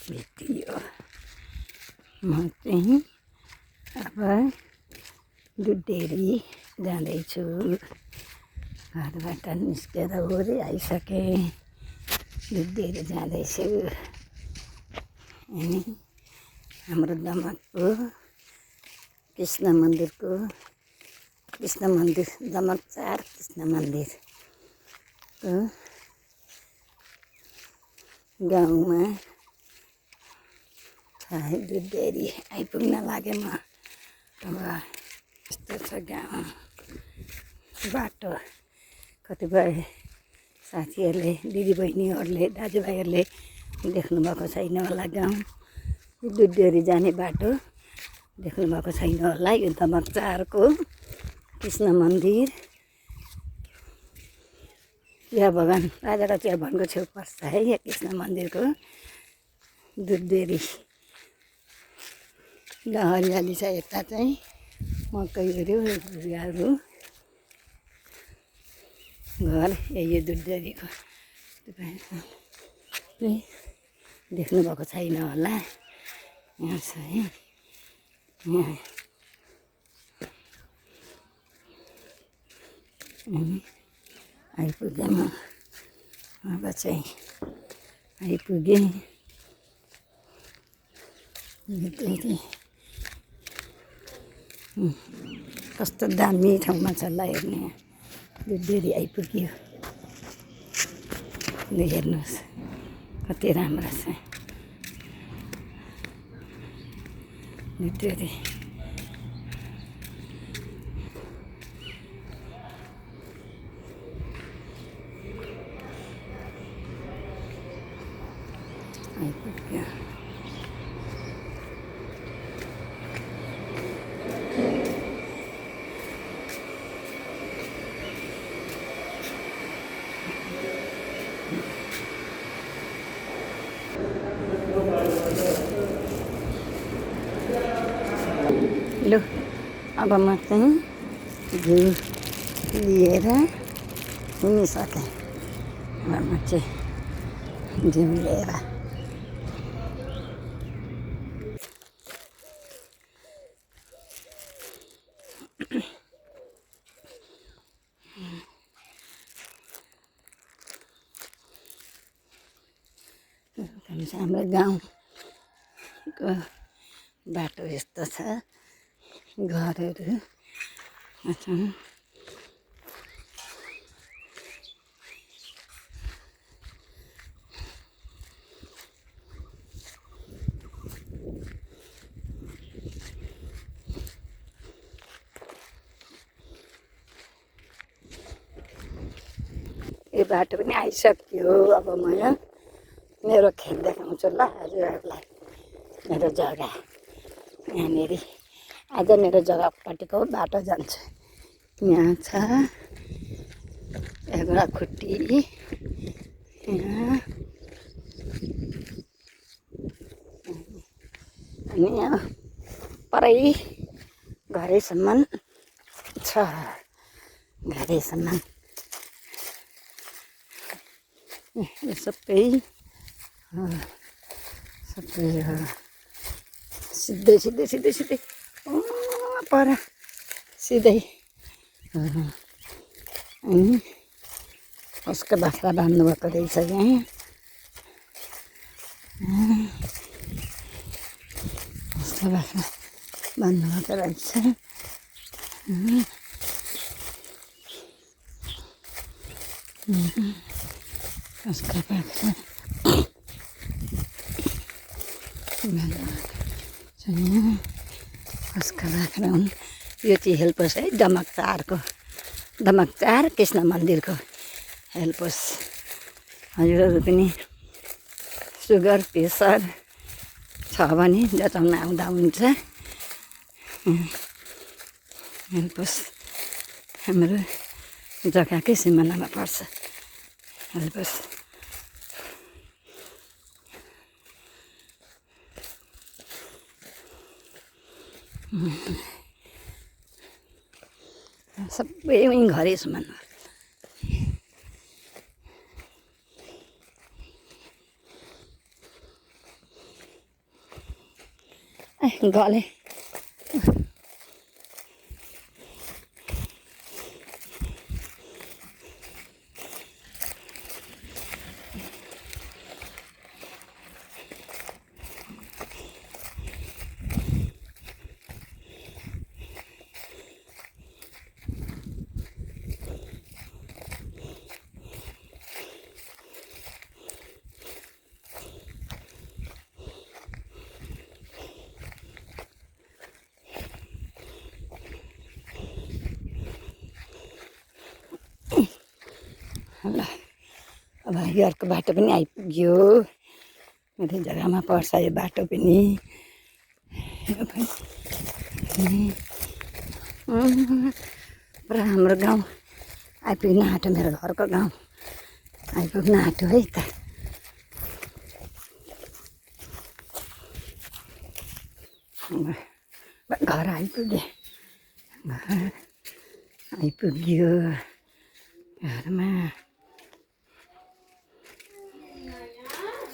भेटियो। म चाहिँ अब दुधडेरी जाँदैछु। घरबाट निस्केर वरि आइसकेँ। दुधडेरी जाँदैछु। अनि हाम्रो दमकको कृष्ण मन्दिर दमक 4 कृष्ण मन्दिरको गाउँमा दुधडेरी आइपुग्न लागेँ म। अब यस्तो छ गाउँ बाटो। कतिपय साथीहरूले दिदीबहिनीहरूले दाजुभाइहरूले देख्नुभएको छैन होला गाउँ। दुधडेरी जाने बाटो देख्नुभएको छैन होला। यो दमक 4 को कृष्ण मन्दिर चिया बगान राजाको चिया बगानको छेउ पर्छ है यो कृष्ण मन्दिरको दुधडेरी। हरियाली छ यता चाहिँ मकैहरू बिरुवाहरू। घर यही दुधडेरीको देख्नुभएको छैन होला। यहाँ छ है। यहाँ आइपुगेँ म। अब चाहिँ आइपुगेँ दुधडेरी। कस्तो दामी ठाउँमा छ ल हेर्ने। दुधडेरी आइपुग्यो। हेर्नुहोस् कति राम्रो छ दुधडेरी। आइपुग्यो। लु अब म चाहिँ घिउ लिएर हिँडिसकेँ। अब म चाहिँ घिउ लिएर हाम्रो गाउँको बाटो यस्तो छ। घरहरू छन्। यो बाटो पनि आइसक्यो। अब म मेरो खेत देखाउँछु ल हजुरहरूलाई। मेरो जग्गा यहाँनिर आज मेरो जग्गापट्टिको बाटो जान्छ। यहाँ छ एउटा खुट्टी। यहाँ अनि यहाँ परै घरैसम्म छ। घरैसम्म यो सबै सिधै सिधै सिधै सिधै पर सिधै। अनि उसको बाख्रा बाँध्नुभएको रहेछ यहाँ। उसको बाख्रा बाँध्नुभएको रहेछ। उसको बाख्रा उसको बाख्रा हुन्। यो चाहिँ हेल्पोस है दमक 4 को दमक 4 कृष्ण मन्दिरको हेल्पोस। हजुरहरू पनि सुगर प्रेसर छ भने जचाउन आउँदा हुन्छ। हेल्पोस हाम्रो जग्गाकै सिमानामा पर्छ हेल्पोस। सबै उहीँ घरैसम्म। गले ल अब यो अर्को बाटो पनि आइपुग्यो मेरो जग्गामा पर्छ यो बाटो पनि पुरा हाम्रो गाउँ आइपुग्न आँट्यो मेरो घरको गाउँ आइपुग्न आँट्यो है त घर आइपुग्यो घर आइपुग्यो घरमा